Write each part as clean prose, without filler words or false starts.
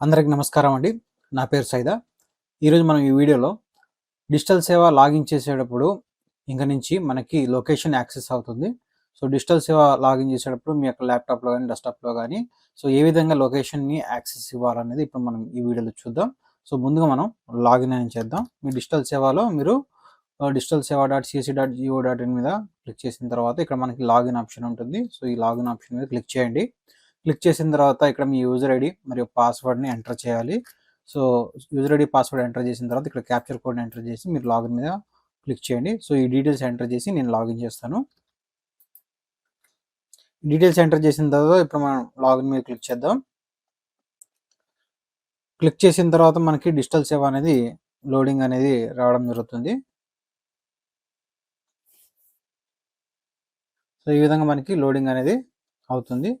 అందరికి నమస్కారం అండి. నా పేరు సైదా. ఈరోజు మనం ఈ వీడియోలో డిజిటల్ సేవ లాగిన్ చేసేటప్పుడు ఇంక నుంచి మనకి లొకేషన్ యాక్సెస్ అవుతుంది. సో, డిజిటల్ సేవ లాగిన్ చేసేటప్పుడు మీ యొక్క ల్యాప్‌టాప్‌లో గానీ, డెస్క్‌టాప్‌లో గానీ సో, ఏ విధంగా లొకేషన్‌ని యాక్సెస్ ఇవ్వాలనేది ఇప్పుడు మనం ఈ వీడియోలో చూద్దాం. సో, ముందుగా మనం లాగిన్ అనేది చేద్దాం. మీ డిజిటల్ సేవలో మీరు డిజిటల్ సేవ .cc.go.in మీద క్లిక్ చేసిన తర్వాత ఇక్కడ మనకి లాగిన్ ఆప్షన్ ఉంటుంది. సో, ఈ లాగిన్ ఆప్షన్ మీద క్లిక్ చేయండి. క్లిక్ చేసిన తర్వాత ఇక్కడ మీ యూజర్ ఐడి మరియు పాస్వర్డ్‌ని ఎంటర్ చేయాలి. So, user ID, password enter చేసిన తర్వాత ఇక్కడ క్యాప్చర్ కోడ్‌ని ఎంటర్ చేసి మీరు లాగిన్ మీద క్లిక్ చేయండి. సో, ఈ డీటెయిల్స్ ఎంటర్ చేసి నేను లాగిన్ చేస్తాను. డీటెయిల్స్ ఎంటర్ చేసిన తర్వాత ఇప్పుడు మనం లాగిన్ మీద క్లిక్ చేద్దాం. క్లిక్ చేసిన తర్వాత మనకి డిజిటల్ సేవ అనేది లోడింగ్ అనేది రావడం జరుగుతుంది. సో, ఈ విధంగా మనకి లోడింగ్ అనేది అవుతుంది.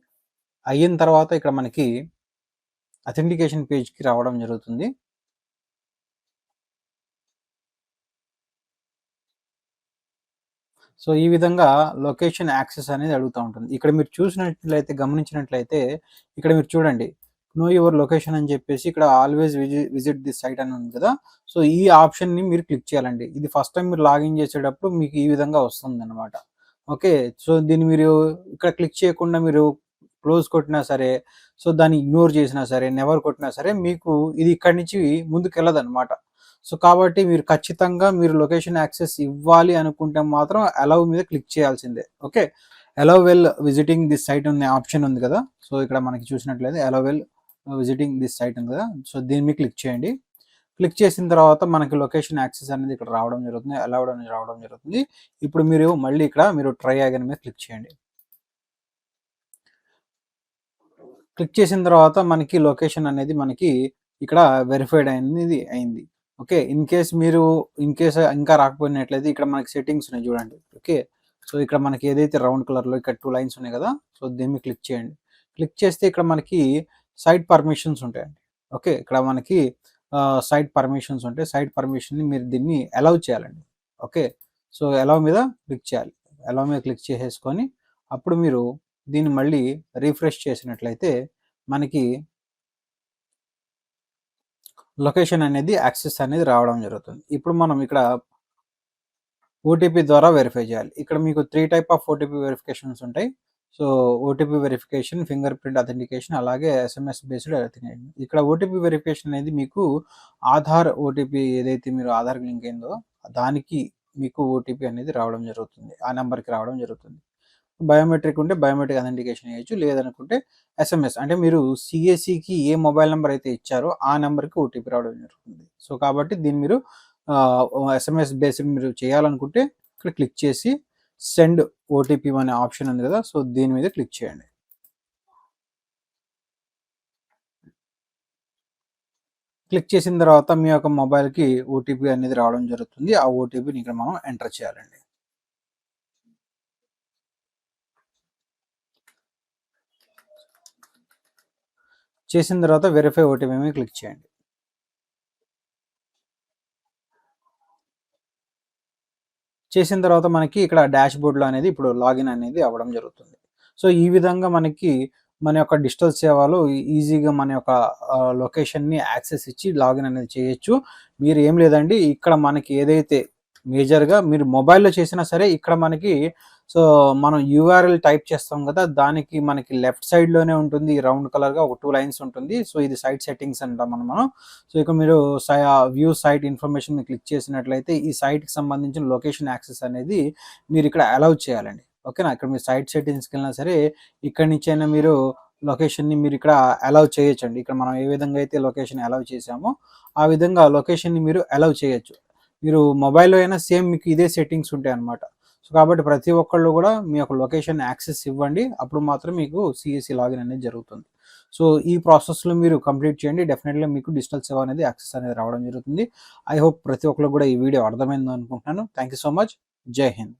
అయిన తర్వాత ఇక్కడ మనకి అథెంటికేషన్ పేజ్‌కి రావడం జరుగుతుంది. సో, ఈ విధంగా లొకేషన్ యాక్సెస్ అనేది అడుగుతా ఉంటుంది. ఇక్కడ మీరు చూసినట్లయితే, గమనించినట్లయితే ఇక్కడ మీరు చూడండి. నో యువర్ లొకేషన్ అని చెప్పేసి ఇక్కడ ఆల్వేస్ విజిట్ దిస్ సైట్ అని ఉంది కదా! సో, ఈ ఆప్షన్‌ని మీరు క్లిక్ చేయాలండి. ఇది ఫస్ట్ టైమ్ మీరు లాగిన్ చేసేటప్పుడు మీకు ఈ విధంగా వస్తుందన్నమాట. ఓకే. సో, దీన్ని మీరు ఇక్కడ క్లిక్ చేయకుండా మీరు క్లోజ్ కొట్టినా సరే, సో, దాన్ని ఇగ్నోర్ చేసినా సరే, నెవర్ కొట్టినా సరే మీకు ఇది ఇక్కడి నుంచి ముందుకెళ్ళదన్నమాట. సో, కాబట్టి మీరు ఖచ్చితంగా మీరు లొకేషన్ యాక్సెస్ ఇవ్వాలి అనుకుంటే మాత్రం అలౌ మీద క్లిక్ చేయాల్సిందే. Okay. Allow while visiting this site అనే ఆప్షన్ ఉంది కదా! సో, ఇక్కడ మనకి చూసినట్లయితే allow while visiting this site ఉంది కదా! సో, దీని మీద క్లిక్ చేయండి. క్లిక్ చేసిన తర్వాత మనకి లొకేషన్ యాక్సెస్ అనేది ఇక్కడ రావడం జరుగుతుంది. అలౌడ్ అనేది రావడం జరుగుతుంది. ఇప్పుడు మీరు మళ్ళీ ఇక్కడ మీరు ట్రై అగైన్ మీద క్లిక్ చేయండి. క్లిక్ చేసిన తర్వాత మనకి లొకేషన్ అనేది మనకి ఇక్కడ వెరిఫైడ్ అనేది అయింది. ఓకే. ఇన్ కేస్ ఇంకా రాకపోయినట్లయితే ఇక్కడ మనకి సెట్టింగ్స్ ఉన్నాయి చూడండి. ఓకే. సో, ఇక్కడ మనకి ఏదైతే రౌండ్ కలర్‌లో ఇక్కడ 2 లైన్స్ ఉన్నాయి కదా! సో, దీని మీద క్లిక్ చేయండి. క్లిక్ చేస్తే ఇక్కడ మనకి సైట్ పర్మిషన్స్ ఉంటాయండి. ఓకే. ఇక్కడ మనకి సైట్ పర్మిషన్స్ ఉంటాయి. సైట్ పర్మిషన్‌ని మీరు దీన్ని అలౌ చేయాలండి. ఓకే. సో, అలౌ మీద క్లిక్ చేయాలి. అలౌ మీద క్లిక్ చేసేసుకొని అప్పుడు మీరు దీన్ని మళ్ళీ రిఫ్రెష్ చేసినట్లయితే మనకి లొకేషన్ అనేది యాక్సెస్ అనేది రావడం జరుగుతుంది. ఇప్పుడు మనం ఇక్కడ ఓటీపీ ద్వారా వెరిఫై చేయాలి. ఇక్కడ మీకు 3 టైప్ ఆఫ్ ఓటీపీ వెరిఫికేషన్స్ ఉంటాయి. So, OTP verification, finger print authentication, అలాగే ఎస్ఎంఎస్ బేస్డ్ అథెంటికేషన్. ఇక్కడ ఓటీపీ వెరిఫికేషన్ అనేది మీకు ఆధార్ ఓటీపీ ఏదైతే మీరు ఆధార్‌కి లింక్ అయిందో దానికి మీకు ఓటీపీ అనేది రావడం జరుగుతుంది. ఆ నంబర్‌కి రావడం జరుగుతుంది. బయోమెట్రిక్ ఉంటే బయోమెట్రిక్ అథెంటికేషన్ చేయొచ్చు. లేదనుకుంటే ఎస్ఎంఎస్ అంటే మీరు సీఏసీకి ఏ మొబైల్ నంబర్ అయితే ఇచ్చారో ఆ నంబర్‌కి ఓటీపీ రావడం జరుగుతుంది. సో, కాబట్టి దీన్ని మీరు ఎస్ఎంఎస్ బేస్డ్ మీరు చేయాలనుకుంటే ఇక్కడ క్లిక్ చేసి సెండ్ ఓటీపీ అనే ఆప్షన్ ఉంది కదా! సో, దీని మీద క్లిక్ చేయండి. క్లిక్ చేసిన తర్వాత మీ యొక్క మొబైల్‌కి ఓటీపీ అనేది రావడం జరుగుతుంది. ఆ ఓటీపీని ఇక్కడ మనం ఎంటర్ చేయాలండి. చేసిన తర్వాత వెరిఫై ఓటీపీ మీద క్లిక్ చేయండి. చేసిన తర్వాత మనకి ఇక్కడ డాష్‌బోర్డ్‌లో అనేది ఇప్పుడు లాగిన్ అనేది అవ్వడం జరుగుతుంది. సో, ఈ విధంగా మనకి మన యొక్క డిజిటల్ సేవలో ఈజీగా మన యొక్క లొకేషన్‌ని యాక్సెస్ ఇచ్చి లాగిన్ అనేది చేయొచ్చు. మీరు ఏం లేదండి, ఇక్కడ మనకి ఏదైతే మేజర్‌గా మీరు మొబైల్‌లో చేసినా సరే ఇక్కడ మనకి సో, మనం యూఆర్ఎల్ టైప్ చేస్తాం కదా! దానికి మనకి లెఫ్ట్ సైడ్‌లోనే ఉంటుంది రౌండ్ కలర్‌గా ఒక 2 లైన్స్ ఉంటుంది. సో, ఇది సైట్ సెట్టింగ్స్ అంటాం మనం. సో, ఇక మీరు వ్యూ సైట్ ఇన్ఫర్మేషన్ మీద క్లిక్ చేసినట్లయితే ఈ సైట్‌కి సంబంధించిన లొకేషన్ యాక్సెస్ అనేది మీరు ఇక్కడ అలౌ చేయాలండి. ఓకేనా? ఇక్కడ మీరు సైట్ సెట్టింగ్స్‌కెళ్ళినా సరే ఇక్కడి నుంచైనా మీరు లొకేషన్‌ని మీరు ఇక్కడ అలౌ చేయొచ్చండి. ఇక్కడ మనం ఏ విధంగా అయితే లొకేషన్ అలౌ చేసామో ఆ విధంగా లొకేషన్‌ని మీరు అలౌ చేయొచ్చు. మీరు మొబైల్‌లో అయినా సేమ్ మీకు ఇదే సెట్టింగ్స్ ఉంటాయన్నమాట. సో, కాబట్టి ప్రతి ఒక్కళ్ళు కూడా మీ యొక్క లొకేషన్ యాక్సెస్ ఇవ్వండి. అప్పుడు మాత్రం మీకు సీఎస్‌సి లాగిన్ అనేది జరుగుతుంది. సో, ఈ ప్రాసెస్‌లో మీరు కంప్లీట్ చేయండి. డెఫినెట్‌గా మీకు డిజిటల్ సేవ అనేది యాక్సెస్ అనేది రావడం జరుగుతుంది. ఐ హోప్ ప్రతి ఒక్కళ్ళకి కూడా ఈ వీడియో అర్థమైంది అనుకుంటున్నాను. Thank you so much. జై హింద్.